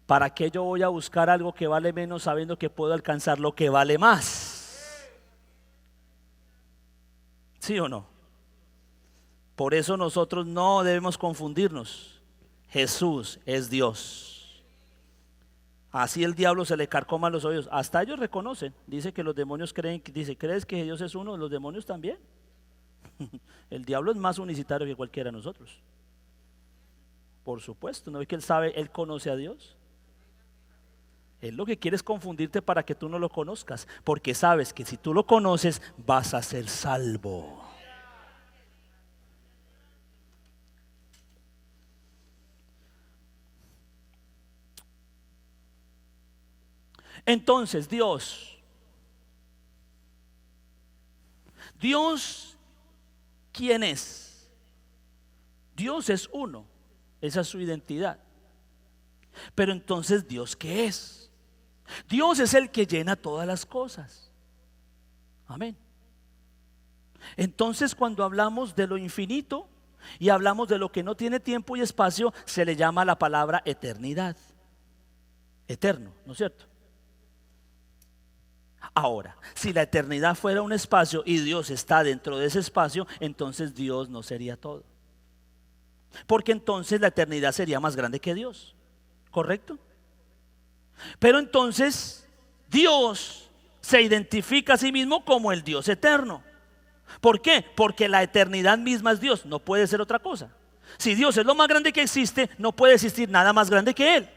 S1: ¿Para qué yo voy a buscar algo que vale menos sabiendo que puedo alcanzar lo que vale más? ¿Sí o no? Por eso nosotros no debemos confundirnos. Jesús es Dios. Así el diablo se le carcoma los oídos. Hasta ellos reconocen. Dice que los demonios creen, dice, ¿crees que Dios es uno? Los demonios también. El diablo es más unicitario que cualquiera de nosotros. Por supuesto, ¿no es que él sabe, él conoce a Dios? Él lo que quiere es confundirte para que tú no lo conozcas, porque sabes que si tú lo conoces vas a ser salvo. Entonces Dios, ¿quién es? Dios es uno. Esa es su identidad. Pero entonces, ¿Dios qué es? Dios es el que llena todas las cosas. Amén. Entonces, cuando hablamos de lo infinito y hablamos de lo que no tiene tiempo y espacio, se le llama la palabra eternidad. Eterno, ¿no es cierto? Ahora, si la eternidad fuera un espacio y Dios está dentro de ese espacio, entonces Dios no sería todo. Porque entonces la eternidad sería más grande que Dios, ¿correcto? Pero entonces Dios se identifica a sí mismo como el Dios eterno. ¿Por qué? Porque la eternidad misma es Dios, no puede ser otra cosa. Si Dios es lo más grande que existe, no puede existir nada más grande que Él.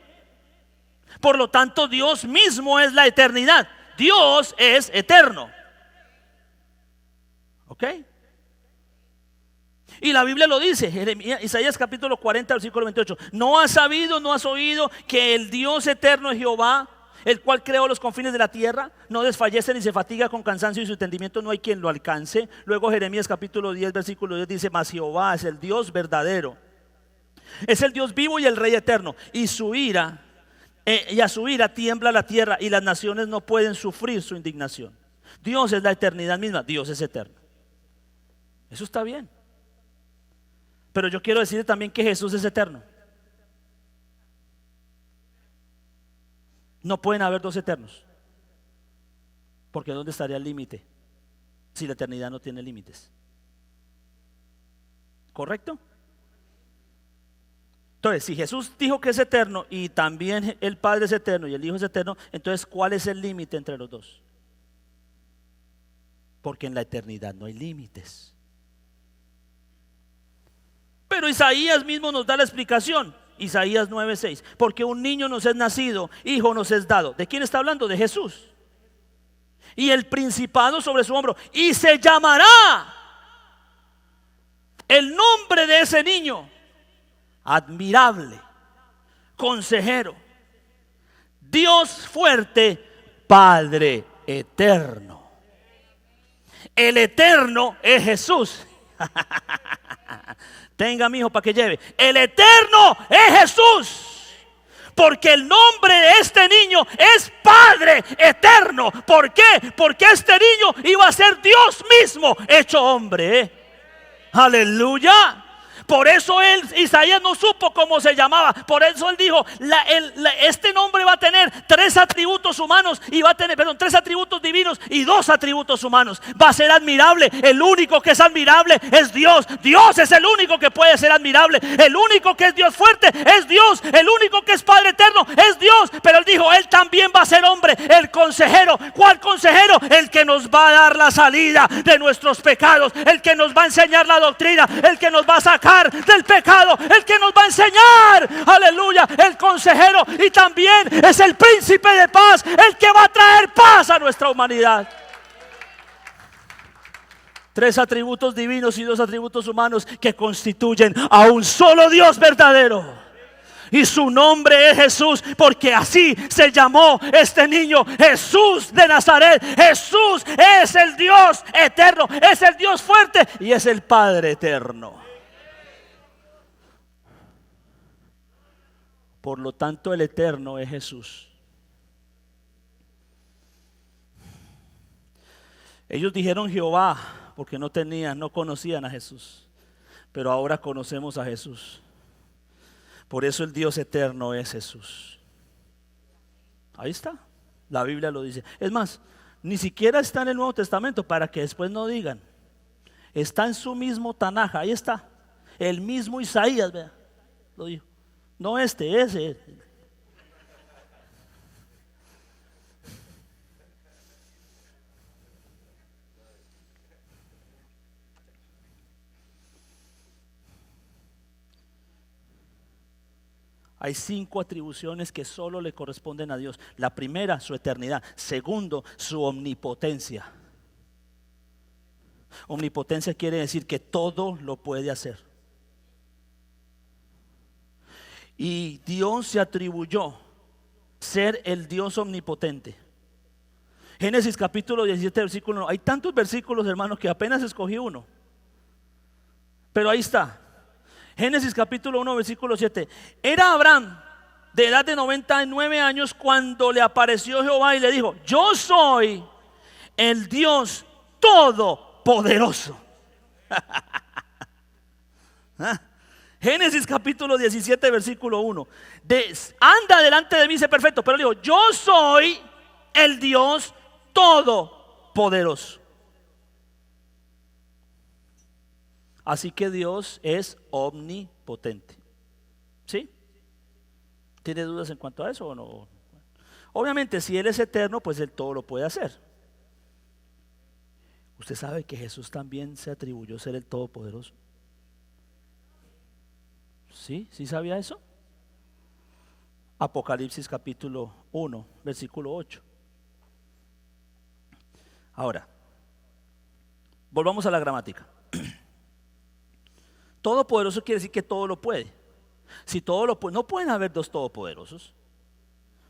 S1: Por lo tanto, Dios mismo es la eternidad. Dios es eterno. ¿Ok? Y la Biblia lo dice, Isaías capítulo 40, versículo 28. ¿No has sabido, no has oído que el Dios eterno es Jehová, el cual creó los confines de la tierra? No desfallece ni se fatiga con cansancio y su entendimiento no hay quien lo alcance. Luego Jeremías capítulo 10, versículo 10 dice, mas Jehová es el Dios verdadero. Es el Dios vivo y el Rey eterno. Y a su ira tiembla la tierra y las naciones no pueden sufrir su indignación. Dios es la eternidad misma, Dios es eterno. Eso está bien. Pero yo quiero decirle también que Jesús es eterno. No pueden haber dos eternos. Porque ¿dónde estaría el límite? Si la eternidad no tiene límites. ¿Correcto? Entonces, si Jesús dijo que es eterno y también el Padre es eterno y el Hijo es eterno, entonces ¿cuál es el límite entre los dos? Porque en la eternidad no hay límites. Pero Isaías mismo nos da la explicación. Isaías 9:6. Porque un niño nos es nacido, hijo nos es dado. ¿De quién está hablando? De Jesús. Y el principado sobre su hombro. Y se llamará el nombre de ese niño: Admirable, Consejero, Dios fuerte, Padre eterno. El eterno es Jesús. Tenga, mi hijo, para que lleve. El eterno es Jesús. Porque el nombre de este niño es Padre eterno. ¿Por qué? Porque este niño iba a ser Dios mismo hecho hombre. Aleluya. Por eso Isaías no supo cómo se llamaba. Por eso él dijo, este nombre va a tener 3 atributos humanos y va a tener, 3 atributos divinos y 2 atributos humanos. Va a ser admirable. El único que es admirable es Dios. Dios es el único que puede ser admirable. El único que es Dios fuerte es Dios. El único que es Padre eterno es Dios. Pero él dijo, él también va a ser hombre. El consejero. ¿Cuál consejero? El que nos va a dar la salida de nuestros pecados. El que nos va a enseñar la doctrina. El que nos va a sacar del pecado, el que nos va a enseñar, aleluya, el consejero. Y también es el príncipe de paz, el que va a traer paz a nuestra humanidad. 3 atributos divinos y 2 atributos humanos que constituyen a un solo Dios verdadero. Y su nombre es Jesús, porque así se llamó este niño, Jesús de Nazaret. Jesús es el Dios eterno, es el Dios fuerte y es el Padre eterno. Por lo tanto, el eterno es Jesús. Ellos dijeron Jehová porque no conocían a Jesús. Pero ahora conocemos a Jesús. Por eso el Dios eterno es Jesús. Ahí está. La Biblia lo dice. Es más, ni siquiera está en el Nuevo Testamento para que después no digan. Está en su mismo Tanaj. Ahí está. El mismo Isaías, vea, lo dijo. No ese. Hay 5 atribuciones que solo le corresponden a Dios. La primera, su eternidad. Segundo, su omnipotencia. Omnipotencia quiere decir que todo lo puede hacer. Y Dios se atribuyó ser el Dios omnipotente. Génesis capítulo 17 versículo 1. Hay tantos versículos, hermanos, que apenas escogí uno. Pero ahí está. Génesis capítulo 1 versículo 7. Era Abraham de edad de 99 años cuando le apareció Jehová y le dijo: yo soy el Dios todopoderoso. ¿Ah? Génesis capítulo 17 versículo 1. Anda delante de mí, sé perfecto. Pero dijo: yo soy el Dios todopoderoso. Así que Dios es omnipotente. ¿Sí? ¿Tiene dudas en cuanto a eso o no? Obviamente, si Él es eterno, pues Él todo lo puede hacer. Usted sabe que Jesús también se atribuyó ser el todopoderoso. ¿Sí? ¿Sí sabía eso? Apocalipsis capítulo 1 versículo 8. Ahora, volvamos a la gramática. Todopoderoso quiere decir que todo lo puede. Si todo lo puede, no pueden haber 2 todopoderosos.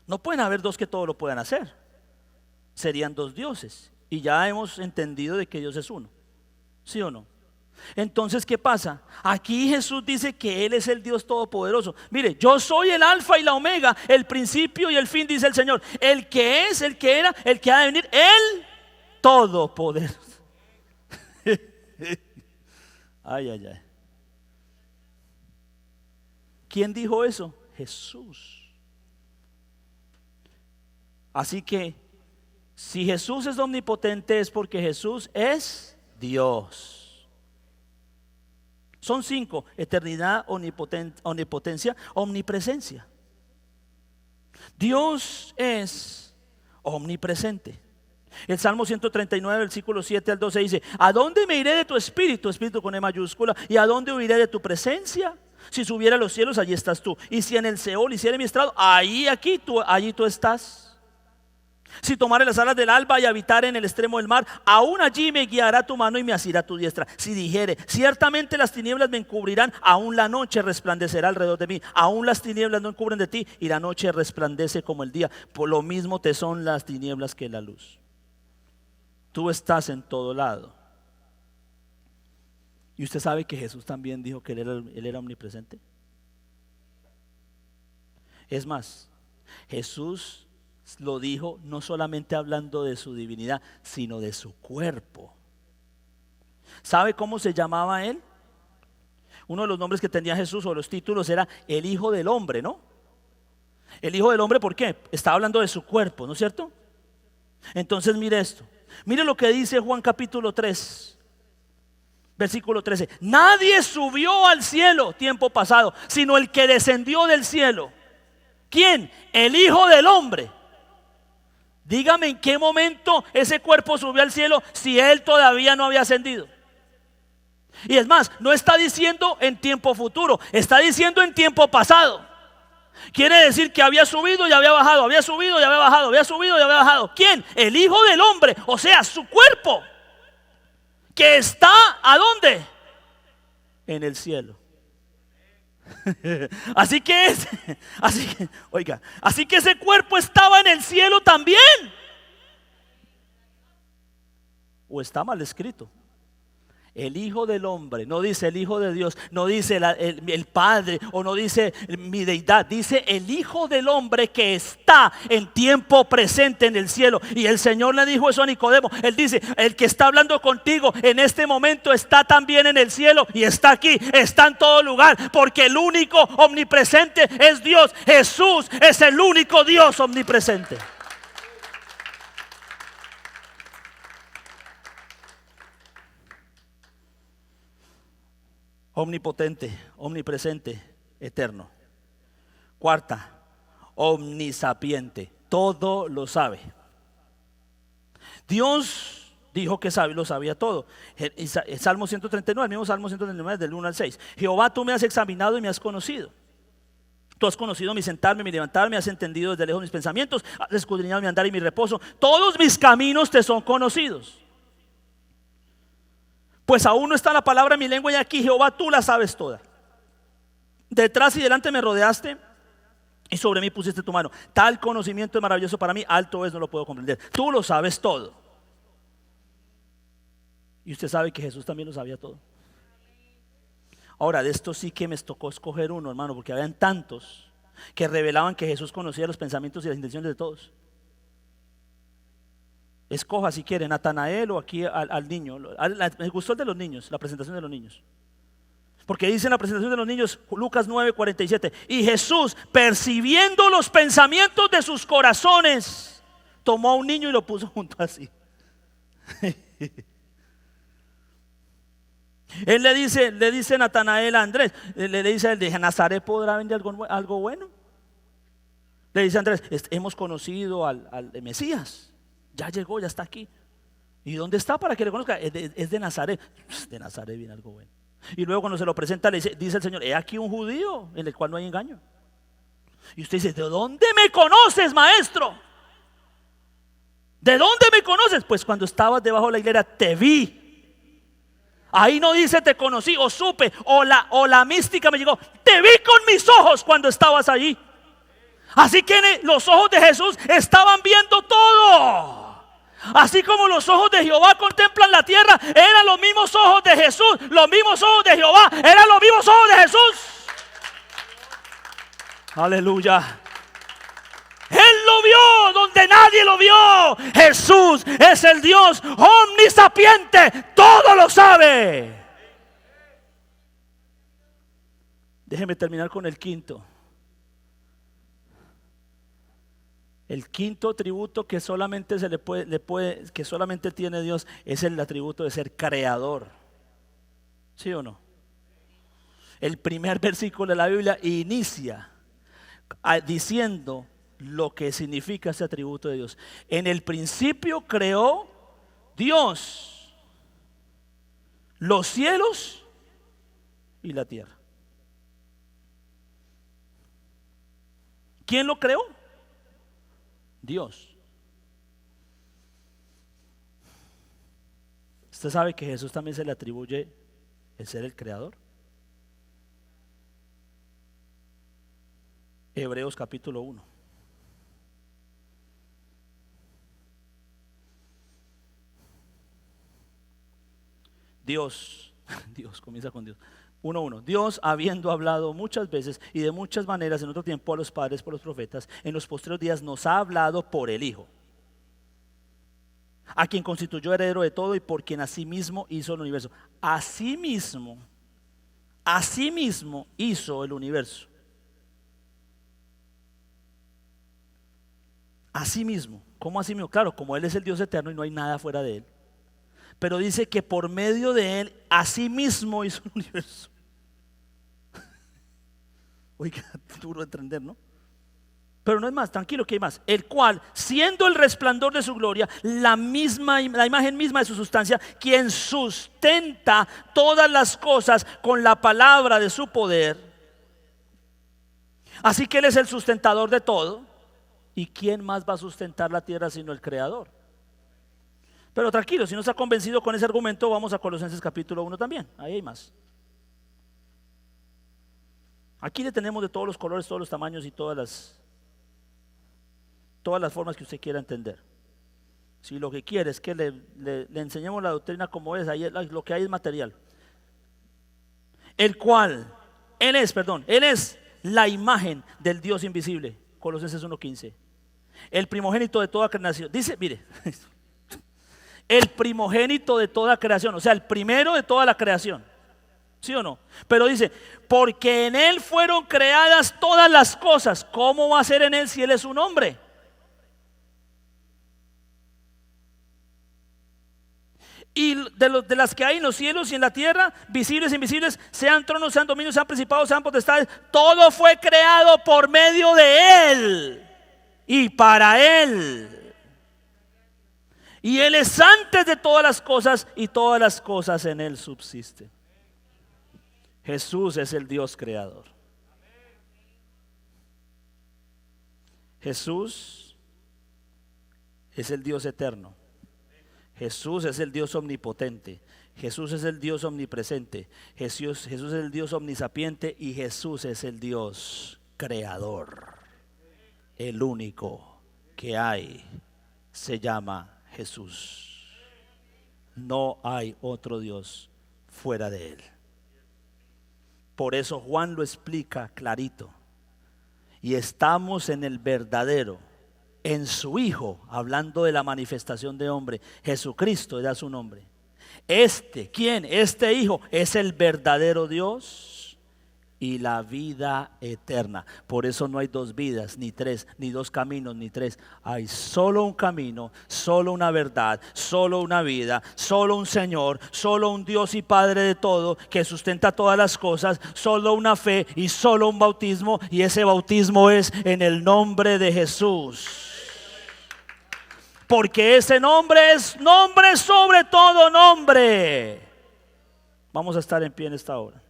S1: No pueden haber 2 que todo lo puedan hacer. Serían 2 dioses. Y ya hemos entendido de que Dios es uno. ¿Sí o no? Entonces, ¿qué pasa? Aquí Jesús dice que Él es el Dios todopoderoso. Mire, yo soy el alfa y la omega, el principio y el fin, dice el Señor. El que es, el que era, el que ha de venir, el todopoderoso. Ay, ay, ay. ¿Quién dijo eso? Jesús. Así que Si Jesús es omnipotente es porque Jesús es Dios. Son 5: eternidad, omnipotencia, omnipresencia. Dios es omnipresente. El Salmo 139, versículo 7 al 12 dice: ¿a dónde me iré de tu espíritu? Espíritu con E mayúscula. ¿Y a dónde huiré de tu presencia? Si subiera a los cielos, allí estás tú. Y si en el Seol hiciera mi estrado, allí tú estás. Si tomare las alas del alba y habitar en el extremo del mar, aún allí me guiará tu mano y me asirá tu diestra. Si dijere: ciertamente las tinieblas me encubrirán, aún la noche resplandecerá alrededor de mí. Aún las tinieblas no encubren de ti, y la noche resplandece como el día. Por lo mismo te son las tinieblas que la luz. Tú estás en todo lado. Y usted sabe que Jesús también dijo que él era omnipresente. Es más, Jesús lo dijo no solamente hablando de su divinidad, sino de su cuerpo. ¿Sabe cómo se llamaba él? Uno de los nombres que tenía Jesús, o los títulos, era el Hijo del Hombre, ¿no? El Hijo del Hombre, ¿por qué? Estaba hablando de su cuerpo, ¿no es cierto? Entonces mire esto. Mire lo que dice Juan capítulo 3, versículo 13. Nadie subió al cielo, tiempo pasado, sino el que descendió del cielo. ¿Quién? El Hijo del Hombre. Dígame en qué momento ese cuerpo subió al cielo si él todavía no había ascendido. Y es más, no está diciendo en tiempo futuro, está diciendo en tiempo pasado. Quiere decir que había subido y había bajado, había subido y había bajado, había subido y había bajado. ¿Quién? El Hijo del Hombre, o sea, su cuerpo, que está ¿a dónde? En el cielo. Así que ese cuerpo estaba en el cielo también. ¿O está mal escrito? El Hijo del Hombre, no dice el Hijo de Dios, no dice el Padre, o no dice mi deidad, dice el Hijo del Hombre que está en tiempo presente en el cielo. Y el Señor le dijo eso a Nicodemo. Él dice: el que está hablando contigo en este momento está también en el cielo, y está aquí, está en todo lugar, porque el único omnipresente es Dios. Jesús es el único Dios omnipresente. Omnipotente, omnipresente, eterno. Cuarta, omnisapiente, todo lo sabe. Dios dijo que lo sabía todo. El Salmo 139, el mismo Salmo 139, del 1 al 6. Jehová, tú me has examinado y me has conocido. Tú has conocido mi sentarme, mi levantarme, has entendido desde lejos mis pensamientos, has escudriñado mi andar y mi reposo. Todos mis caminos te son conocidos. Pues aún no está la palabra en mi lengua, y aquí, Jehová, tú la sabes toda. Detrás y delante me rodeaste, y sobre mí pusiste tu mano. Tal conocimiento es maravilloso para mí, alto es, no lo puedo comprender. Tú lo sabes todo. Y usted sabe que Jesús también lo sabía todo. Ahora, de esto sí que me tocó escoger uno, hermano, porque habían tantos que revelaban que Jesús conocía los pensamientos y las intenciones de todos. Escoja si quiere, Natanael o aquí al niño. Me gustó el de los niños, la presentación de los niños. Porque dice en la presentación de los niños, Lucas 9:47, y Jesús, percibiendo los pensamientos de sus corazones, tomó a un niño y lo puso junto a sí. Él le dice Natanael a Andrés, le dice a él: ¿de Nazaret podrá venir algo bueno? Le dice a Andrés: hemos conocido al Mesías. Ya llegó, ya está aquí. ¿Y dónde está para que le conozca? Es de Nazaret. De Nazaret viene algo bueno. Y luego cuando se lo presenta, dice el Señor: he aquí un judío en el cual no hay engaño. Y usted dice: ¿de dónde me conoces, maestro? ¿De dónde me conoces? Pues cuando estabas debajo de la higuera te vi. Ahí no dice te conocí o supe o la mística me llegó. Te vi con mis ojos cuando estabas allí. Así que los ojos de Jesús estaban viendo todo. Así como los ojos de Jehová contemplan la tierra, eran los mismos ojos de Jesús. Los mismos ojos de Jehová eran los mismos ojos de Jesús. Aleluya. Él lo vio donde nadie lo vio. Jesús es el Dios omnisapiente, todo lo sabe. Déjeme terminar con el quinto. El quinto atributo que solamente que solamente tiene Dios es el atributo de ser creador. ¿Sí o no? El primer versículo de la Biblia inicia diciendo lo que significa ese atributo de Dios. En el principio creó Dios los cielos y la tierra. ¿Quién lo creó? Dios. Usted sabe que a Jesús también se le atribuye el ser el creador. Hebreos capítulo 1. Dios comienza con Dios. 1:1. Dios, habiendo hablado muchas veces y de muchas maneras en otro tiempo a los padres por los profetas, en los postreros días nos ha hablado por el Hijo, a quien constituyó heredero de todo y por quien asimismo hizo el universo. Asimismo hizo el universo. Asimismo. ¿Cómo asimismo? Claro, como Él es el Dios eterno y no hay nada fuera de Él. Pero dice que por medio de Él, asimismo hizo el universo. Oiga, duro de entender, ¿no? Pero no es más, tranquilo que hay más. El cual, siendo el resplandor de su gloria, la imagen misma de su sustancia, quien sustenta todas las cosas con la palabra de su poder. Así que Él es el sustentador de todo. ¿Y quién más va a sustentar la tierra sino el Creador? Pero tranquilo, si no se ha convencido con ese argumento, vamos a Colosenses capítulo 1 también. Ahí hay más. Aquí le tenemos de todos los colores, todos los tamaños y todas las formas que usted quiera entender. Si lo que quiere es que le enseñemos la doctrina como es, ahí lo que hay es material. Él es la imagen del Dios invisible. Colosenses 1:15. El primogénito de toda creación. Dice, mire, el primogénito de toda creación, o sea, el primero de toda la creación. ¿Sí o no? Pero dice, porque en Él fueron creadas todas las cosas. ¿Cómo va a ser en Él si Él es un hombre? Y de las que hay en los cielos y en la tierra, visibles e invisibles, sean tronos, sean dominios, sean principados, sean potestades, todo fue creado por medio de Él y para Él. Y Él es antes de todas las cosas y todas las cosas en Él subsisten. Jesús es el Dios creador. Jesús es el Dios eterno. Jesús es el Dios omnipotente. Jesús es el Dios omnipresente. Jesús es el Dios omnisapiente y Jesús es el Dios creador. El único que hay se llama Jesús. No hay otro Dios fuera de Él. Por eso Juan lo explica clarito. Y estamos en el verdadero, en su Hijo, hablando de la manifestación de hombre. Jesucristo era su nombre. ¿Quién? Este Hijo es el verdadero Dios y la vida eterna. Por eso no hay dos vidas, ni tres, ni dos caminos, ni tres. Hay solo un camino, solo una verdad, solo una vida, solo un Señor, solo un Dios y Padre de todo, que sustenta todas las cosas, solo una fe y solo un bautismo, y ese bautismo es en el nombre de Jesús. Porque ese nombre es nombre sobre todo nombre. Vamos a estar en pie en esta hora.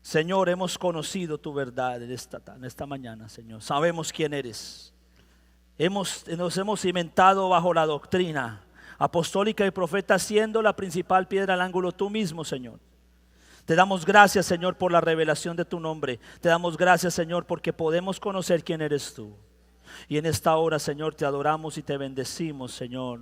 S1: Señor, hemos conocido tu verdad en esta mañana, Señor. Sabemos quién eres. Nos hemos cimentado bajo la doctrina apostólica y profeta, siendo la principal piedra al ángulo tú mismo, Señor. Te damos gracias, Señor, por la revelación de tu nombre. Te damos gracias, Señor, porque podemos conocer quién eres tú. Y en esta hora, Señor, te adoramos y te bendecimos, Señor.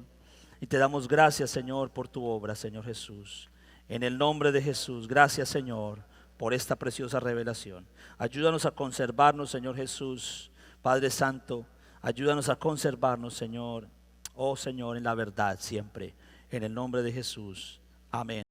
S1: Y te damos gracias, Señor, por tu obra, Señor Jesús. En el nombre de Jesús, gracias, Señor, por esta preciosa revelación. Ayúdanos a conservarnos, Señor Jesús. Padre Santo, ayúdanos a conservarnos, Señor. Oh Señor, en la verdad siempre. En el nombre de Jesús. Amén.